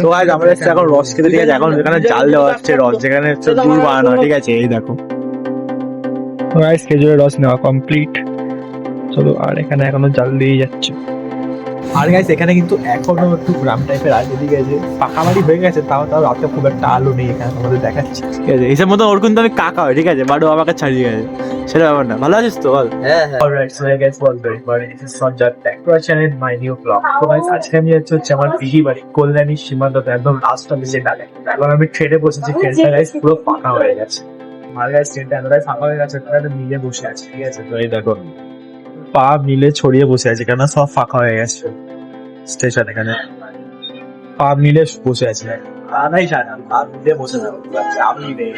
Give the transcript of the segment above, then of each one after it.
তো গাইস আমরা এসেছি এখন রস খেতে, ঠিক আছে। এখন যেখানে জাল দেওয়া হচ্ছে রস, যেখানে হচ্ছে গুড় বানানো হয়, ঠিক আছে। এই দেখো গাইস, খেজুরের রস নেওয়া কমপ্লিট। চলো, আর এখানে এখনো জাল দিয়ে যাচ্ছে। আর গাইস এখানে কিন্তু এখনো একটু গ্রাম টাইপের আছে, ঠিক আছে। পাকা বাড়ি হয়ে গেছে, তাও রাতে খুব একটা আলো নেই এখানে, তোমাদের দেখাচ্ছি, ঠিক আছে। এইসব মতো ওর কিন্তু আমি কাকা হয়, ঠিক আছে, বাট ও আমাকে ছাড়িয়ে গেছে, সেটা ব্যাপার না। ভালো আছিস তো? বল। হ্যাঁ। Alright, so guys welcome but this is Sanjay back to our channel, my new blog. তো গাইস আজকে আমি হচ্ছে আমার পিসি বাড়ি কল্যাণী সীমান্ততে, একদম লাস্ট অফ যে ডালে। এখন আমি ট্রেনে বসেছি, ট্রেনটা গাইস পুরো ফাঁকা হয়ে গেছে। আর গাইস ট্রেনটা এতটাই ফাঁকা হয়ে গেছে, ট্রেনটা মিলে বসে আছে, ঠিক আছে। তো এই দেখো পা মিলে ছড়িয়ে বসে আছে, কেন সব ফাঁকা হয়ে গেছে স্টেশন। এখানে পা মিলে বসে আছে, আনাই সারা পা মিলে বসে আছে, আমি নেই।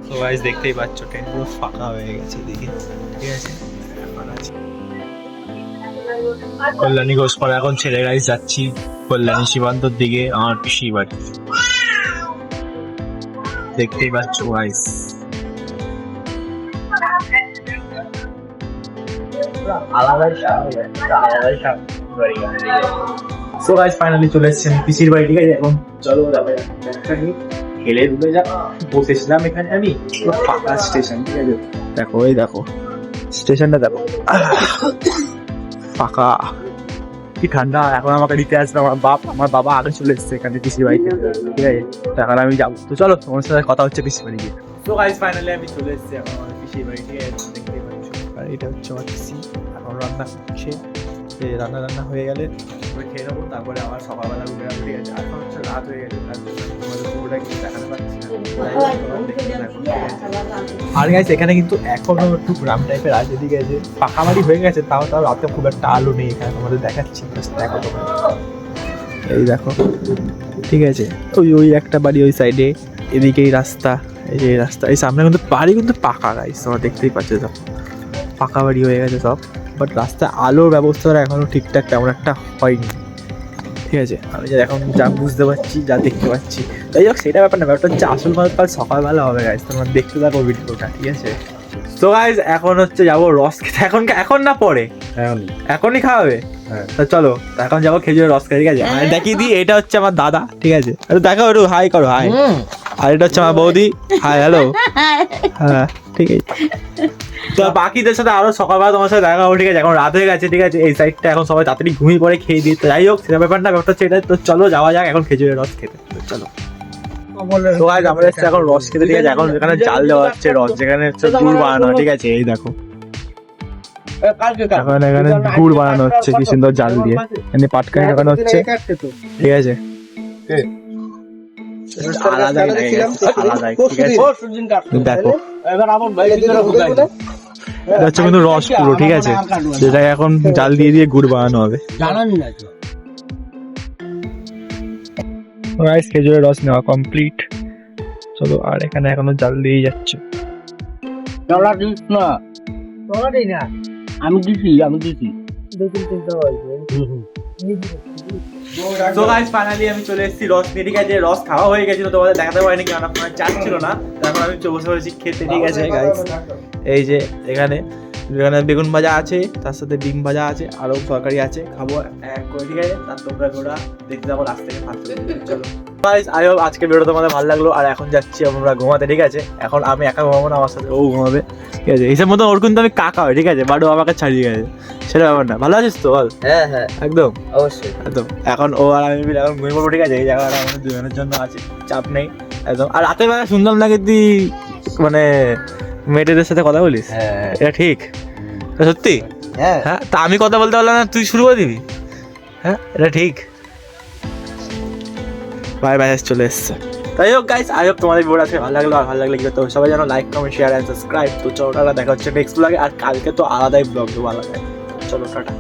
তো গাইস দেখতেই পাচ্ছ ট্রেন পুরো ফাঁকা হয়ে গেছে, দেখি, ঠিক আছে। এখন আছে কল্যাণী ঘোষপাড়া, এখন ছেড়ে গাইস যাচ্ছি কল্যাণী সীমান্তর দিকে, আমার পিসি বাড়ি। দেখতেই পাচ্ছ গাইস, সো গাইস ফাইনালি চলে এসেছি আমি পিসির বাড়ি, ঠিক আছে। এখন চলো খেলে ঢুকে যা। বসেছিলাম এখানে আমি, পুরো ফাঁকা স্টেশন, ঠিক আছে। দেখো এই দেখো স্টেশনটা দেখো, ফাঁকা, কি ঠান্ডা। এখন আমাকে নিতে আসবে আমার বাবা আগে চলে এসছে এখানে পিসির বাড়িতে, ঠিক আছে। এখন আমি যাবো, তো চলো তোমার সাথে কথা হচ্ছে পিসির বাড়ি গিয়ে। তো গাইস ফাইনালি আমি চলে এসেছি এখন আমার পিসির বাড়ি, ঠিক আছে। দেখতেই পাচ্ছ, আর এটা হচ্ছে আমার পিসি, এখন রান্না করছে। রান্না হয়ে গেলে আমি খেয়ে নেবো, তারপরে আবার সকালবেলা উঠে যাবো, ঠিক আছে। এখন হচ্ছে রাত হয়ে গেছে, তার জন্য তোমাদের পুরোটা কিছু দেখাতে পারছি না। আর গাইস এখানে কিন্তু এখনো একটু গ্রাম টাইপের আছে, ঠিক আছে। পাকা বাড়ি হয়ে গেছে, তাও রাতে খুব একটা আলো নেই এখানে, তোমাদের দেখাচ্ছি। দেখো তোমরা, এই দেখো, ঠিক আছে। ওই একটা বাড়ি ওই সাইডে, এদিকেই রাস্তা, এই যে রাস্তা, এই সামনে কিন্তু বাড়ি কিন্তু পাকা গাইস, তোমরা দেখতেই পাচ্ছ সব পাকা বাড়ি হয়ে গেছে সব। বাট রাস্তায় আলোর ব্যবস্থাটা এখনো ঠিকঠাক তেমন একটা হয়নি, ঠিক আছে। আমি এখন যা বুঝতে পারছি, যা দেখতে পাচ্ছি, যাই হোক সেটা ব্যাপার না। ব্যাপারটা হচ্ছে আসল কাল সকালবেলা হবে গাইস, তোমরা দেখতে থাকো ভিডিওটা, ঠিক আছে। তো গাইস এখন হচ্ছে যাবো রস খেতে, এখন না পরে, এখনই খাওয়াবে। তো চলো এখন যাবো খেজুরের রস খেতে, ঠিক আছে। আমি দেখিয়ে দিই, এটা হচ্ছে আমার দাদা, ঠিক আছে। দেখো একটু হাই করো, হাই। আর এটা হচ্ছে আমার বৌদি, হাই, হ্যালো। হ্যাঁ ঠিক আছে। তো বাকিদের সাথে আরো সকালবেলা তোমার সাথে দেখা হবে, ঠিক আছে। এখন রাত হয়ে গেছে, ঠিক আছে। এই সাইডটা এখন সবাই তাড়াতাড়ি ঘুমিয়ে পড়ে খেয়ে দিই। তো যাই হোক সেটা ব্যাপার না, ব্যাপারটা হচ্ছে এটা। তো চলো যাওয়া যাক এখন খেজুরের রস খেতে, চলো। তো গাইস আমরা এসেছি এখন রস খেতে, ঠিক আছে। এখন যেখানে জাল দেওয়া হচ্ছে রস, যেখানে হচ্ছে গুড় বানানো হয়, ঠিক আছে। এই দেখো এখন এখানে গুড় বানানো হচ্ছে, কি সুন্দর জাল দিয়ে, এখানে পাটকানি লাগানো হচ্ছে, ঠিক আছে। আলাদাই লাগে, আলাদাই, ঠিক আছে। দেখো এটা হচ্ছে কিন্তু রস পুরো, ঠিক আছে, যেটা এখন জাল দিয়ে গুড় বানানো হবে। গাইস খেজুরের রস নেওয়া কমপ্লিট। চলো, আর এখানে এখনো জাল দিয়ে যাচ্ছে। আমি দিছি তো গাইস ফাইনালি আমি চলে এসেছি রস নিয়ে, ঠিক আছে। রস খাওয়া হয়ে গেছিল, তোমাদের দেখাতে পারিনি কারণ আপনার চার্জ ছিল না। তারপর আমি বসে পড়েছি খেতে, ঠিক আছে গাইস। এই যে এখানে বেগুন ভাজা আছে, তার সাথে ডিম ভাজা আছে, আরও তরকারি আছে, খাবো এক করে, ঠিক আছে। তার তোমরা ওরা দেখতে যাবো রাস্তা থেকে ফাঁকতে। চলো গাইস, আই হোপ আজকে ভিডিওটা তোমাদের ভালো লাগলো। আর এখন যাচ্ছি আমরা ঘুমাতে, ঠিক আছে। এখন আমি একা ঘুমাবো না, আমার সাথে ও ঘুমাবে, ঠিক আছে। হিসেব মতো ওর কিন্তু আমি কাকা হয়, ঠিক আছে, বাট ও আমাকে ছাড়িয়ে গেছে, সেটা ব্যাপার না। ভালো আছিস তো? বল। হ্যাঁ হ্যাঁ একদম অবশ্যই একদম। এখন ও আর আমি মিলে এখন ঘুমিয়ে পড়বো, ঠিক আছে। এই জায়গাটা আমাদের দুজনের জন্য আছে, চাপ নেই একদম। আর রাতের বেলা শুনলাম নাকি তুই মানে মেয়েদের সাথে কথা বলিস, এটা ঠিক? সত্যি? হ্যাঁ হ্যাঁ, তা আমি কথা বলতে পারলাম না, তুই শুরু করে দিবি? হ্যাঁ এটা ঠিক? ভাই চলে এসছে। তাই হোক গাইস, আই হোপ তোমাদের ভিডিওটা আজকে ভালো লাগলো। আর ভালো লাগলে কি করতে হবে, সবাই যেন like, comment, share and subscribe. তো চলো টাটা, দেখা হচ্ছে নেক্সট ব্লগে। আর কালকে তো আলাদাই ব্লগ দেবো, আলাদাই। চলো টাটা।